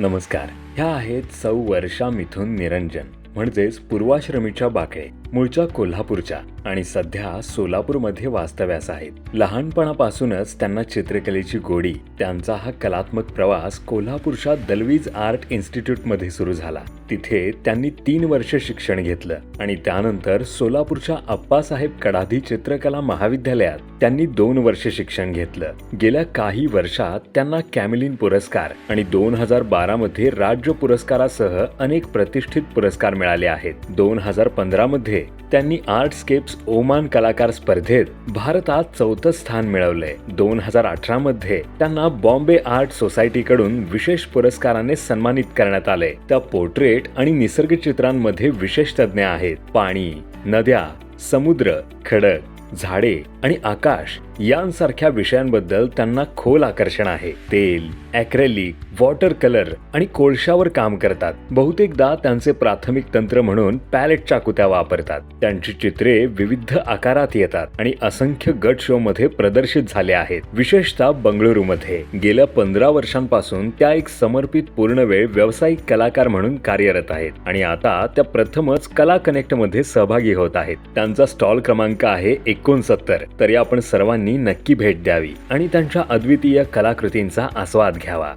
नमस्कार. ह्या आहेत सौ वर्षा मिथुन निरंजन म्हणजेच पूर्वाश्रमीच्या बाकळे. मूळच्या कोल्हापूरच्या आणि सध्या सोलापूरमध्ये वास्तव्यास आहेत. लहानपणापासूनच त्यांना चित्रकलेची गोडी. त्यांचा हा कलात्मक प्रवास कोल्हापूरच्या दलवीज आर्ट इन्स्टिट्यूटमध्ये सुरू झाला. तिथे त्यांनी 3 वर्ष शिक्षण घेतलं आणि त्यानंतर सोलापूरच्या अप्पासाहेब कडाधी चित्रकला महाविद्यालयात त्यांनी 2 वर्ष शिक्षण घेतलं. गेल्या काही वर्षात त्यांना कॅमिलिन पुरस्कार आणि 2012 मध्ये राज्य पुरस्कारासह अनेक प्रतिष्ठित पुरस्कार मिळाले आहेत. 2015 मध्ये त्यांनी आर्टस्केप्स ओमान कलाकार स्पर्धेत भारतात 4थं स्थान मिळवलंय. 2018 मध्ये त्यांना बॉम्बे आर्ट सोसायटीकडून विशेष पुरस्काराने सन्मानित करण्यात आले. त्या पोर्ट्रेट आणि निसर्ग चित्रांमध्ये विशेष तज्ञ आहेत. पाणी, नद्या, समुद्र, खडक, झाडे आणि आकाश यांसारख्या विषयांबद्दल त्यांना खोल आकर्षण आहे. तेल, ॲक्रेलिक, वॉटर कलर आणि कोळशावर काम करतात. बहुतेकदा त्यांचे प्राथमिक तंत्र म्हणून पॅलेट चाकुत्या वापरतात. त्यांची चित्रे विविध आकारात येतात आणि असंख्य गट शो मध्ये प्रदर्शित झाले आहेत. विशेषतः बंगळुरूमध्ये गेल्या 15 वर्षांपासून त्या एक समर्पित पूर्णवेळ व्यावसायिक कलाकार म्हणून कार्यरत आहेत आणि आता त्या प्रथमच कला कनेक्ट मध्ये सहभागी होत आहेत. त्यांचा स्टॉल क्रमांक आहे 69. तरी आपण सर्वांनी नक्की भेट द्यावी आणि त्यांच्या अद्वितीय कलाकृतींचा आस्वाद घ्यावा.